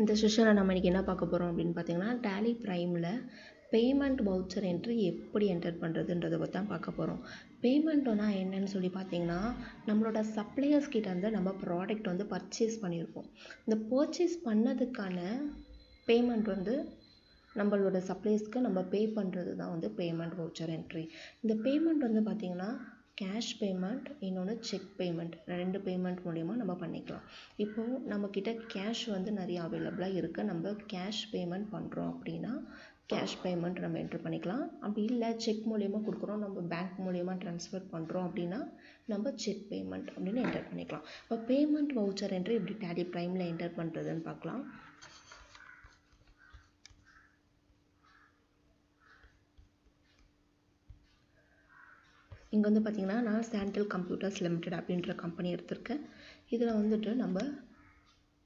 இந்த செஷனில் நம்ம இன்றைக்கி என்ன பார்க்க போகிறோம் அப்படின்னு பார்த்தீங்கன்னா Tallyprimeல பேமெண்ட் வவுச்சர் என்ட்ரி எப்படி என்டர் பண்ணுறதுன்றதை பற்றி தான் பார்க்க போகிறோம். பேமெண்ட்னா என்னன்னு சொல்லி பார்த்தீங்கன்னா, நம்மளோட சப்ளையர்ஸ் கிட்ட இருந்து நம்ம ப்ராடக்ட் வந்து பர்ச்சேஸ் பண்ணியிருப்போம். இந்த பர்ச்சேஸ் பண்ணதுக்கான பேமெண்ட் வந்து நம்மளோட சப்ளையர்ஸ்க்கு நம்ம பே பண்ணுறது தான் வந்து பேமெண்ட் வவுச்சர் என்ட்ரி. இந்த பேமெண்ட் வந்து பார்த்திங்கன்னா கேஷ் பேமெண்ட், இன்னொன்று செக் பேமெண்ட், 2 பேமெண்ட் மூலயமா நம்ம பண்ணிக்கலாம். இப்போது நம்மக்கிட்ட கேஷ் வந்து நிறைய அவைலபிளாக இருக்குது. நம்ம கேஷ் பேமெண்ட் பண்ணுறோம் அப்படின்னா கேஷ் பேமெண்ட் நம்ம என்ட்ரு பண்ணிக்கலாம். அப்படி இல்லை செக் மூலயமா கொடுக்குறோம், நம்ம பேங்க் மூலயமா ட்ரான்ஸ்ஃபர் பண்ணுறோம் அப்படின்னா நம்ம செக் பேமெண்ட் அப்படின்னு என்டர் பண்ணிக்கலாம். இப்போ பேமெண்ட் வவுச்சர் என்ட்ரி எப்படி Tallyprimeல என்டர் பண்ணுறதுன்னு பார்க்கலாம். இங்கே வந்து பார்த்திங்கன்னா நான் சாண்டல் கம்ப்யூட்டர்ஸ் லிமிடெட் அப்படின்ற கம்பெனி எடுத்திருக்கேன். இதில் வந்துட்டு நம்ம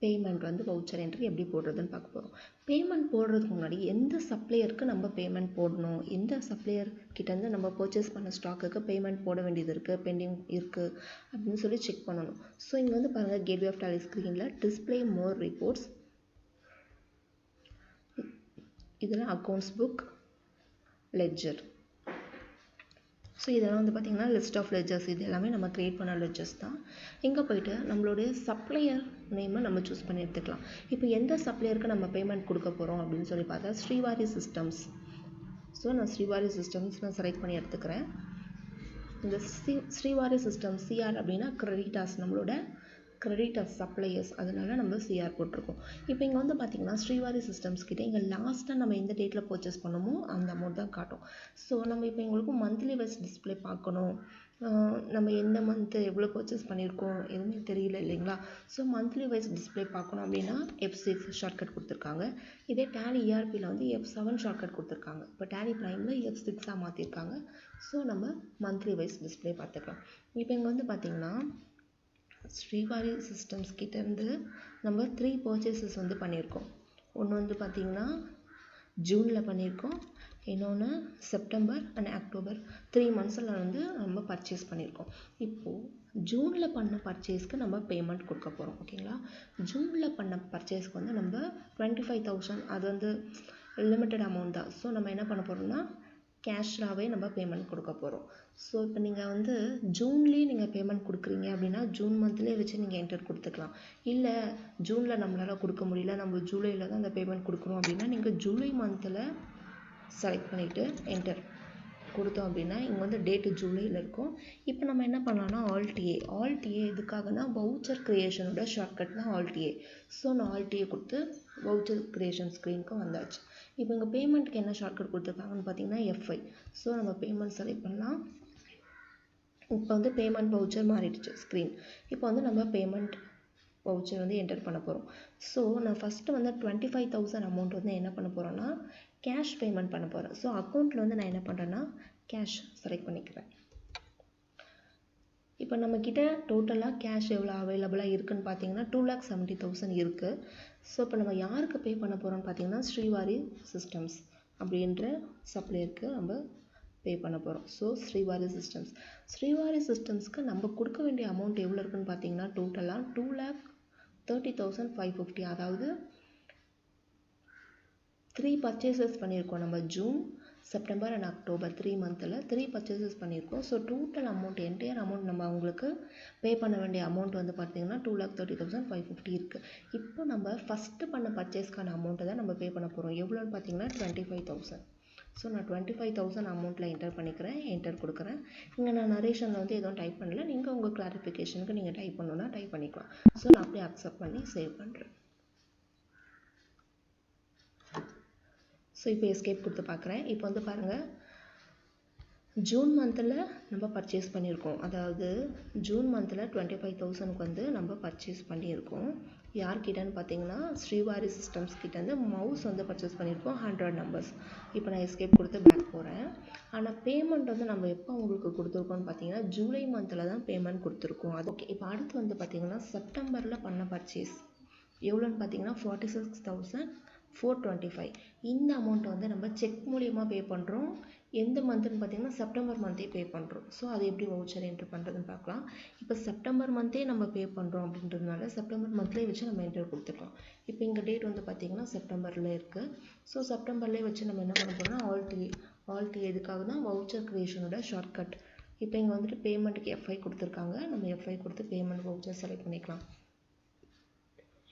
பேமெண்ட் வந்து வவுச்சர் என்ட்ரி எப்படி போடுறதுன்னு பார்க்க போகிறோம். பேமெண்ட் போடுறதுக்கு முன்னாடி எந்த சப்ளையருக்கு நம்ம பேமெண்ட் போடணும், எந்த சப்ளையர் கிட்டேருந்து நம்ம பர்ச்சேஸ் பண்ண ஸ்டாக்குக்கு பேமெண்ட் போட வேண்டியது இருக்குது, பெண்டிங் இருக்குது அப்படின்னு சொல்லி செக் பண்ணணும். ஸோ இங்கே வந்து பாருங்கள், கேட்வே ஆஃப் டாலி ஸ்க்ரீனில் டிஸ்பிளே மோர் ரிப்போர்ட்ஸ், இதில் அக்கௌண்ட்ஸ் புக், லெட்ஜர். ஸோ இதெல்லாம் வந்து பார்த்திங்கன்னா லிஸ்ட் ஆஃப் லெட்ஜர்ஸ், இது எல்லாமே நம்ம க்ரியேட் பண்ண லெட்ஜர்ஸ் தான். இங்கே போய்ட்டு நம்மளுடைய சப்ளையர் நேமை நம்ம சூஸ் பண்ணி எடுத்துக்கலாம். இப்போ எந்த சப்ளையருக்கு நம்ம பேமெண்ட் கொடுக்க போகிறோம் அப்படின்னு சொல்லி பார்த்தா ஸ்ரீவாரி சிஸ்டம்ஸ். ஸோ நான் ஸ்ரீவாரி சிஸ்டம்ஸ் நான் செலக்ட் பண்ணி எடுத்துக்கிறேன். இந்த ஸ்ரீவாரி சிஸ்டம்ஸ் சிஆர் அப்படின்னா கிரெடிட்டாஸ், நம்மளோட கிரெடிட்டர்ஸ் சப்ளையர்ஸ், அதனால நம்ம சிஆர் போட்டிருக்கோம். இப்போ இங்கே வந்து பார்த்திங்கன்னா ஸ்ரீவாரி சிஸ்டம்ஸ் கிட்டே இங்கே லாஸ்ட்டாக நம்ம எந்த டேட்டில் பர்ச்சேஸ் பண்ணமோ அந்த அமௌண்ட் தான் காட்டும். ஸோ நம்ம இப்போ எங்களுக்கு மந்த்லி வைஸ் டிஸ்பிளே பார்க்கணும், நம்ம எந்த மந்த்து எவ்வளோ பர்ச்சேஸ் பண்ணியிருக்கோம் எதுவுமே தெரியல இல்லைங்களா. ஸோ மந்த்லி வைஸ் டிஸ்பிளே பார்க்கணும் அப்படின்னா F6 ஷார்ட்கட் கொடுத்துருக்காங்க. இதே Tally ERP9 வந்து F7 ஷார்ட்கட் கொடுத்துருக்காங்க. இப்போ Tallyprimeல F6 மாற்றிருக்காங்க. ஸோ நம்ம மந்த்லி வைஸ் டிஸ்பிளே பார்த்துக்கலாம். இப்போ இங்கே வந்து பார்த்திங்கன்னா ஸ்ரீவாரி சிஸ்டம்ஸ் கிட்டேருந்து நம்ம 3 பர்ச்சேசஸ் வந்து பண்ணியிருக்கோம். ஒன்று வந்து பார்த்திங்கன்னா ஜூனில் பண்ணியிருக்கோம், இன்னொன்று செப்டம்பர் அண்ட் அக்டோபர், 3 மந்த்ஸில் வந்து நம்ம பர்ச்சேஸ் பண்ணியிருக்கோம். இப்போது ஜூனில் பண்ண பர்ச்சேஸ்க்கு நம்ம பேமெண்ட் கொடுக்க போகிறோம். ஓகேங்களா. ஜூனில் பண்ண பர்ச்சேஸ்க்கு வந்து நம்ம 25,000, அது வந்து லிமிட்டட் அமௌண்ட் தான். ஸோ நம்ம என்ன பண்ண போகிறோம்னா கேஷாகவே நம்ம பேமெண்ட் கொடுக்க போகிறோம். ஸோ இப்போ நீங்கள் வந்து ஜூன்லேயே நீங்கள் பேமெண்ட் கொடுக்குறீங்க அப்படின்னா ஜூன் மந்த்லேயே வச்சு நீங்கள் என்டர் கொடுத்துக்கலாம். இல்லை ஜூனில் நம்மளால் கொடுக்க முடியல, நம்ம ஜூலையில் தான் அந்த பேமெண்ட் கொடுக்குறோம் அப்படின்னா நீங்கள் ஜூலை மந்தில் செலக்ட் பண்ணிவிட்டு என்டர் கொடுத்தோம் அப்படின்னா இங்கே வந்து டேட்டு ஜூலையில் இருக்கும். இப்போ நம்ம என்ன பண்ணலாம்னா ஆல்டிஏ எதுக்காகனா வவுச்சர் க்ரியேஷனோட ஷார்ட்கட் தான் ஆல்டிஏ. ஸோ நான் ஆல்டிஏ கொடுத்து வவுச்சர் க்ரியேஷன் ஸ்க்ரீனுக்கு வந்தாச்சு. இப்போ இங்கே பேமெண்ட்டுக்கு என்ன ஷார்ட்கட் கொடுத்துருக்காங்கன்னு பார்த்தீங்கன்னா F5. ஸோ நம்ம பேமெண்ட் செலக்ட் பண்ணலாம். இப்போ வந்து பேமெண்ட் வவுச்சர் மாறிடுச்சு ஸ்க்ரீன். இப்போ வந்து நம்ம பேமெண்ட் வவுச்சர் வந்து என்டர் பண்ண போகிறோம். ஸோ நான் ஃபஸ்ட்டு வந்து 25,000 அமௌண்ட் வந்து என்ன பண்ண போகிறேன்னா கேஷ் பேமெண்ட் பண்ண போகிறேன். ஸோ அக்கௌண்ட்டில் வந்து நான் என்ன பண்ணுறேன்னா கேஷ் செலக்ட் பண்ணிக்கிறேன். இப்போ நம்மக்கிட்ட டோட்டலாக கேஷ் எவ்வளோ அவைலபிளாக இருக்குதுன்னு பார்த்தீங்கன்னா 2,70,000 இருக்குது. ஸோ இப்போ நம்ம யாருக்கு பே பண்ண போகிறோம்னு பார்த்தீங்கன்னா ஸ்ரீவாரி சிஸ்டம்ஸ் அப்படின்ற சப்ளையருக்கு நம்ம பே பண்ண போகிறோம். ஸோ ஸ்ரீவாரி சிஸ்டம்ஸ்க்கு நம்ம கொடுக்க வேண்டிய அமௌண்ட் எவ்வளோ இருக்குன்னு பார்த்தீங்கன்னா டோட்டலாக 2,30,550. அதாவது 3 பர்ச்சேசஸ் பண்ணியிருக்கோம். நம்ம ஜூன், செப்டம்பர் அண்ட் அக்டோபர் 3 மந்தில் 3 பர்ச்சேசஸ் பண்ணியிருக்கோம். So total amount entire amount நம்ம அவங்களுக்கு பே பண்ண வேண்டிய அமௌண்ட் வந்து பார்த்திங்கன்னா 2,30,550 இருக்குது. இப்போ நம்ம ஃபஸ்ட்டு பண்ண பர்ச்சேஸ்க்கான அமௌண்ட்டை தான் நம்ம பே பண்ண போகிறோம். எவ்வளோன்னு பார்த்தீங்கன்னா 25,000. ஸோ நான் 25,000 அமௌண்ட்டில் என்டர் பண்ணிக்கிறேன், என்டர் கொடுக்குறேன். இங்கே நான் நரேஷனில் வந்து எதுவும் டைப் பண்ணல, நீங்கள் உங்கள் கிளாரிஃபிகேஷனுக்கு நீங்கள் டைப் பண்ணணுன்னா டைப் பண்ணிக்கலாம். ஸோ நான் அப்படியே அக்செப்ட் பண்ணி சேவ் பண்ணுறேன். ஸோ இப்போ எஸ்கேப் கொடுத்து பார்க்குறேன். இப்போ வந்து பாருங்கள், ஜூன் மந்தில் நம்ம பர்ச்சேஸ் பண்ணியிருக்கோம். அதாவது ஜூன் மந்தில் 25,000க்கு வந்து நம்ம பர்ச்சேஸ் பண்ணியிருக்கோம். யார்கிட்டன்னு பார்த்தீங்கன்னா ஸ்ரீவாரி சிஸ்டம்ஸ் கிட்டேருந்து மவுஸ் வந்து பர்ச்சேஸ் பண்ணியிருக்கோம் 100 நம்பர்ஸ். இப்போ நான் எஸ்கேப் கொடுத்து பேக் போகிறேன். ஆனால் பேமெண்ட் வந்து நம்ம எப்போ அவங்களுக்கு கொடுத்துருக்கோம்னு பார்த்தீங்கன்னா ஜூலை மந்தில் தான் பேமெண்ட் கொடுத்துருக்கோம். அது ஓகே. இப்போ அடுத்து வந்து பார்த்திங்கன்னா செப்டம்பரில் பண்ண பர்ச்சேஸ் எவ்வளோன்னு பார்த்தீங்கன்னா 46,000 425. இந்த அமௌண்ட்டை வந்து நம்ம செக் மூலியமாக பே பண்ணுறோம். எந்த மந்த்னு பார்த்தீங்கன்னா செப்டம்பர் மந்த்தே பே பண்ணுறோம். ஸோ அது எப்படி வவுச்சர் என்ட்ரு பண்ணுறதுன்னு பார்க்கலாம். இப்போ செப்டம்பர் மந்த்தே நம்ம பே பண்ணுறோம் அப்படின்றதுனால செப்டம்பர் மந்த்லேயே வச்சு நம்ம என்ட்ரு கொடுத்துக்கலாம். இப்போ இங்கே டேட் வந்து பார்த்தீங்கன்னா செப்டம்பரில் இருக்குது. ஸோ செப்டம்பர்லேயே வச்சு நம்ம என்ன பண்ண போகிறோம்னா ஆல்டி எதுக்காக தான் வவுச்சர் க்ரியேஷனோட ஷார்ட்கட். இப்போ இங்கே வந்துட்டு பேமெண்ட்டுக்கு எஃப்ஐ கொடுத்துருக்காங்க. நம்ம எஃப்ஐ கொடுத்து பேமெண்ட் வவுச்சர் செலக்ட் பண்ணிக்கலாம்.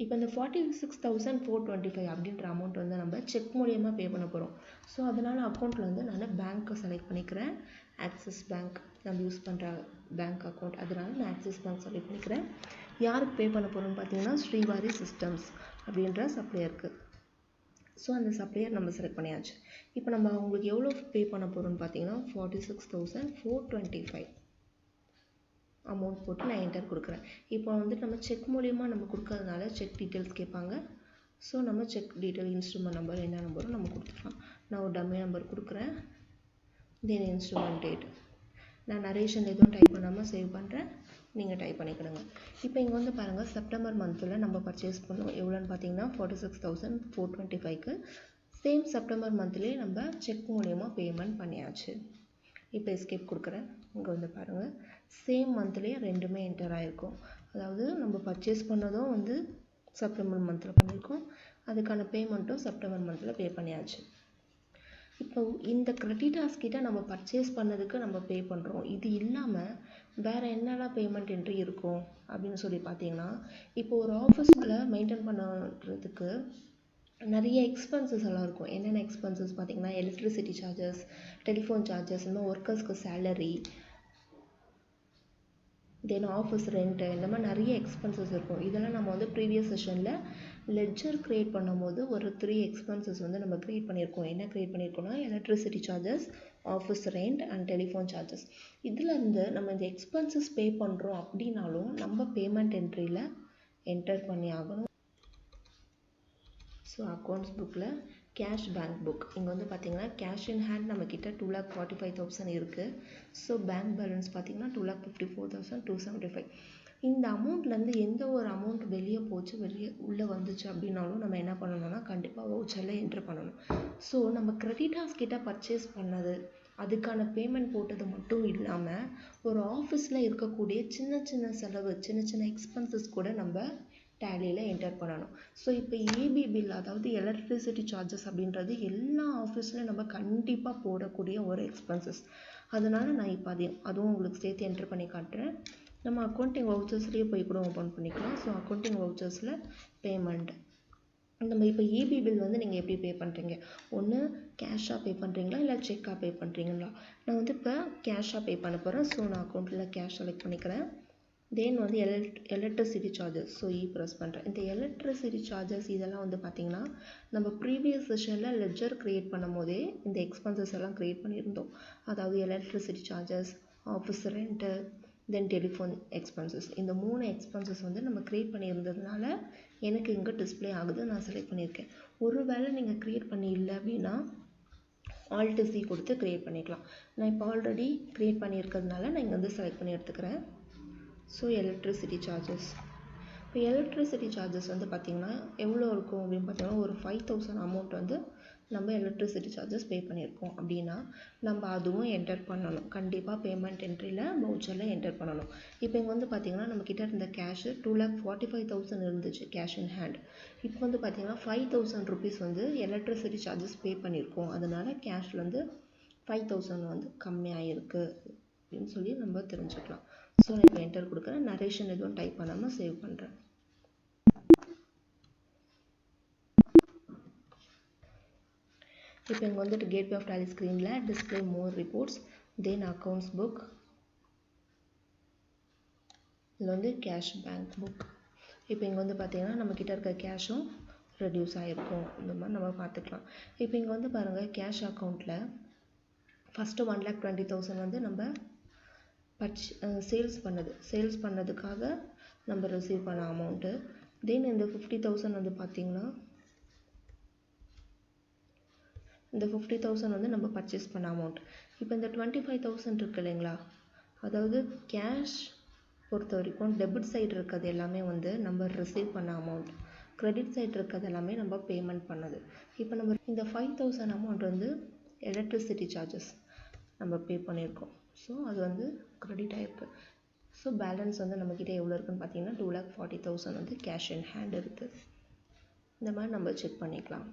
இப்போ இந்த 46,425 அப்படின்ற அமௌண்ட் வந்து நம்ம செக் மூலியமாக பே பண்ண போகிறோம். ஸோ அதனால் அக்கௌண்ட்டில் வந்து நான் பேங்க்கை செலக்ட் பண்ணிக்கிறேன். ஆக்சிஸ் பேங்க் நம்ம யூஸ் பண்ணுற பேங்க் அக்கௌண்ட், அதனால நான் ஆக்சிஸ் பேங்க் செலக்ட் பண்ணிக்கிறேன். யாருக்கு பே பண்ண போகிறோம்னு பார்த்தீங்கன்னா ஸ்ரீவாரி சிஸ்டம்ஸ் அப்படின்ற சப்ளையருக்கு. ஸோ அந்த சப்ளையர் நம்ம செலக்ட் பண்ணியாச்சு. இப்போ நம்ம அவங்களுக்கு எவ்வளோ பே பண்ண போகிறோம்னு பார்த்தீங்கன்னா 46,425 அமௌண்ட் போட்டு நான் என்டர் கொடுக்குறேன். இப்போ வந்துட்டு நம்ம செக் மூலியமாக நம்ம கொடுக்கறதுனால செக் டீட்டெயில்ஸ் கேட்பாங்க. ஸோ நம்ம செக் டீட்டெயில் இன்ஸ்ட்ருமெண்ட் நம்பர் என்ன நம்பரும் நம்ம கொடுத்துக்கலாம். நான் ஒரு டம்மி நம்பர் கொடுக்குறேன். தென் இன்ஸ்ட்ருமெண்ட் டேட் நான் நரேஷன் எதுவும் டைப் பண்ணாமல் சேவ் பண்ணுறேன். நீங்கள் டைப் பண்ணிக்கிடுங்க. இப்போ இங்கே வந்து பாருங்கள் செப்டம்பர் மந்தில் நம்ம பர்ச்சேஸ் பண்ணுவோம் எவ்வளோன்னு பார்த்தீங்கன்னா 46,425க்கு சேம் செப்டம்பர் மந்த்லேயே நம்ம செக் மூலியமாக பேமெண்ட் பண்ணியாச்சு. இப்போ எஸ்கேப் கொடுக்குறேன். இங்கே வந்து பாருங்கள் சேம் மந்த்லேயே ரெண்டுமே என்டர் ஆகிருக்கும். அதாவது நம்ம பர்ச்சேஸ் பண்ணதும் வந்து செப்டம்பர் மந்தில் பண்ணியிருக்கோம், அதுக்கான பேமெண்ட்டும் செப்டம்பர் மந்தில் பே பண்ணியாச்சு. இப்போ இந்த கிரெடிட்டார்ஸ் கிட்ட நம்ம பர்ச்சேஸ் பண்ணதுக்கு நம்ம பே பண்ணுறோம். இது இல்லாமல் வேறு என்னெல்லாம் பேமெண்ட் என்ட்ரி இருக்கும் அப்படின்னு சொல்லி பார்த்தீங்கன்னா, இப்போ ஒரு ஆஃபீஸில் மெயின்டைன் பண்ணுறதுக்கு நிறைய எக்ஸ்பென்சஸ் எல்லாம் இருக்கும். என்னென்ன எக்ஸ்பென்சஸ் பார்த்தீங்கன்னா எலக்ட்ரிசிட்டி சார்ஜஸ், டெலிஃபோன் சார்ஜஸ், இன்னும் ஒர்க்கர்ஸ்க்கு சேலரி, தென் ஆஃபீஸ் ரெண்ட்டு, இந்த மாதிரி நிறைய எக்ஸ்பென்சஸ் இருக்கும். இதெல்லாம் நம்ம வந்து ப்ரீவியஸ் செஷனில் லெட்ஜர் க்ரியேட் பண்ணும்போது ஒரு 3 எக்ஸ்பென்சஸ் வந்து நம்ம க்ரியேட் பண்ணியிருக்கோம். என்ன க்ரியேட் பண்ணியிருக்கோம்னா electricity charges, office rent and telephone charges. இதிலேருந்து நம்ம இந்த எக்ஸ்பென்சஸ் பே பண்ணுறோம் அப்படின்னாலும் நம்ம பேமெண்ட் என்ட்ரியில் என்டர் பண்ணி ஆகணும். ஸோ அக்கௌண்ட்ஸ் புக்கில் கேஷ் பேங்க் புக் இங்கே வந்து பார்த்திங்கன்னா கேஷ் இன் ஹேண்ட் நம்மக்கிட்ட 2,45,000 இருக்குது. ஸோ பேங்க் பேலன்ஸ் பார்த்திங்கன்னா 2,54,275. இந்த அமௌண்ட்லேருந்து எந்த ஒரு அமௌண்ட் வெளியே உள்ளே வந்துச்சு அப்படின்னாலும் நம்ம என்ன பண்ணணும்னா கண்டிப்பாக வவுச்சரில் என்ட்ரு பண்ணணும். ஸோ நம்ம கிரெடிட்டார்ஸ் கிட்ட பர்ச்சேஸ் பண்ணது அதுக்கான பேமெண்ட் போட்டது மட்டும் இல்லாமல் ஒரு ஆஃபீஸில் இருக்கக்கூடிய சின்ன சின்ன செலவு, சின்ன சின்ன எக்ஸ்பென்சஸ் கூட நம்ம டேலியில் என்டர் பண்ணணும். ஸோ இப்போ ஏபி பில், அதாவது எலக்ட்ரிசிட்டி சார்ஜஸ் அப்படின்றது எல்லா ஆஃபீஸ்லையும் நம்ம கண்டிப்பாக போடக்கூடிய ஒரு எக்ஸ்பென்சஸ். அதனால் நான் இப்போ அதுவும் உங்களுக்கு சேர்த்து என்டர் பண்ணி காட்டுறேன். நம்ம அக்கௌண்டிங் வவுச்சர்ஸ்லேயே போய் கூட ஓப்பன் பண்ணிக்கலாம். ஸோ அக்கௌண்டிங் வவுச்சர்ஸில் பேமெண்ட் நம்ம இப்போ ஏபி பில் வந்து நீங்கள் எப்படி பே பண்ணுறீங்க, ஒன்று கேஷாக பே பண்ணுறீங்களா இல்லை செக்காக பே பண்ணுறீங்களா? நான் வந்து இப்போ கேஷாக பே பண்ண போகிறேன். ஸோ நான் அக்கௌண்ட்டில் கேஷ் செலக்ட் பண்ணிக்கிறேன். தென் வந்து எலக்ட்ரிசிட்டி சார்ஜஸ், ஸோ ப்ரெஸ் பண்ணுறேன். இந்த எலக்ட்ரிசிட்டி சார்ஜஸ் இதெல்லாம் வந்து பார்த்திங்கன்னா நம்ம ப்ரீவியஸ் செஷனில் லெட்ஜர் க்ரியேட் பண்ணும் போதே இந்த எக்ஸ்பென்சஸ் எல்லாம் க்ரியேட் பண்ணியிருந்தோம். அதாவது எலக்ட்ரிசிட்டி சார்ஜஸ், ஆஃபீஸ் ரெண்ட்டு, தென் டெலிஃபோன் எக்ஸ்பென்சஸ், இந்த 3 எக்ஸ்பென்சஸ் வந்து நம்ம க்ரியேட் பண்ணியிருந்ததுனால எனக்கு இங்கே டிஸ்பிளே ஆகுது, நான் செலக்ட் பண்ணியிருக்கேன். ஒருவேளை நீங்கள் க்ரியேட் பண்ணி இல்லை அப்படின்னா ஆல்ட் சி கொடுத்து க்ரியேட் பண்ணிக்கலாம். நான் இப்போ ஆல்ரெடி க்ரியேட் பண்ணியிருக்கிறதுனால நான் இங்கே வந்து செலக்ட் பண்ணி எடுத்துக்கிறேன். ஸோ எலக்ட்ரிசிட்டி சார்ஜஸ், இப்போ எலக்ட்ரிசிட்டி சார்ஜஸ் வந்து பார்த்திங்கன்னா எவ்வளோ இருக்கும் அப்படின்னு பார்த்தீங்கன்னா ஒரு 5,000 அமௌண்ட் வந்து நம்ம எலக்ட்ரிசிட்டி சார்ஜஸ் பே பண்ணியிருக்கோம் அப்படின்னா நம்ம அதுவும் என்டர் பண்ணணும். கண்டிப்பாக பேமெண்ட் என்ட்ரியில் வவுச்சரில் என்டர் பண்ணணும். இப்போ இங்கே வந்து பார்த்திங்கன்னா நம்மக்கிட்ட இருந்த கேஷு 2,45,000 இருந்துச்சு கேஷ் இன் ஹேண்ட். இப்போ வந்து பார்த்திங்கன்னா 5,000 ருபீஸ் வந்து எலக்ட்ரிசிட்டி சார்ஜஸ் பே பண்ணியிருக்கோம். அதனால் கேஷில் வந்து 5,000 வந்து கம்மியாக இருக்குது அப்படின்னு சொல்லி நம்ம தெரிஞ்சுக்கலாம். ஸோ நான் இப்போ என்டர் கொடுக்குறேன். நரேஷன் எதுவும் டைப் பண்ணாமல் சேவ் பண்ணுறேன். இப்போ இங்கே வந்துட்டு கேட்வே ஆஃப் டாலி ஸ்க்ரீனில் டிஸ்பிளே மோர் ரிப்போர்ட்ஸ், தென் அக்கௌண்ட்ஸ் புக், இதில் வந்து கேஷ் பேங்க் புக். இப்போ இங்கே வந்து பார்த்தீங்கன்னா நம்மக்கிட்ட இருக்க கேஷும் ரெடியூஸ் ஆகிருக்கும். இந்த மாதிரி நம்ம பார்த்துக்கலாம். இப்போ இங்கே வந்து பாருங்கள் கேஷ் அக்கௌண்ட்டில் ஃபஸ்ட்டு 1,20,000 வந்து நம்ம சேல்ஸ் பண்ணதுக்காக நம்ம ரிசீவ் பண்ண அமௌண்ட்டு. தென் இந்த 50,000 வந்து பார்த்திங்கன்னா இந்த 50,000 வந்து நம்ம பர்ச்சேஸ் பண்ண அமௌண்ட். இப்போ இந்த 25,000 இருக்குது இல்லைங்களா, அதாவது கேஷ் பொறுத்த வரைக்கும் டெபிட் சைடு இருக்கிறது எல்லாமே வந்து நம்ம ரிசீவ் பண்ண அமௌண்ட், கிரெடிட் சைட் இருக்கிறது எல்லாமே நம்ம பேமெண்ட் பண்ணது. இப்போ நம்ம இந்த 5000 அமௌண்ட் வந்து எலக்ட்ரிசிட்டி சார்ஜஸ் நம்ம பே பண்ணியிருக்கோம். ஸோ அது வந்து கிரெடிட் ஆகிருக்கு. ஸோ பேலன்ஸ் வந்து நம்மக்கிட்ட எவ்வளோ இருக்குன்னு பார்த்தீங்கன்னா 2,40,000 வந்து கேஷ் இன் ஹேண்ட் இருக்குது. இந்த மாதிரி நம்ம செக் பண்ணிக்கலாம்.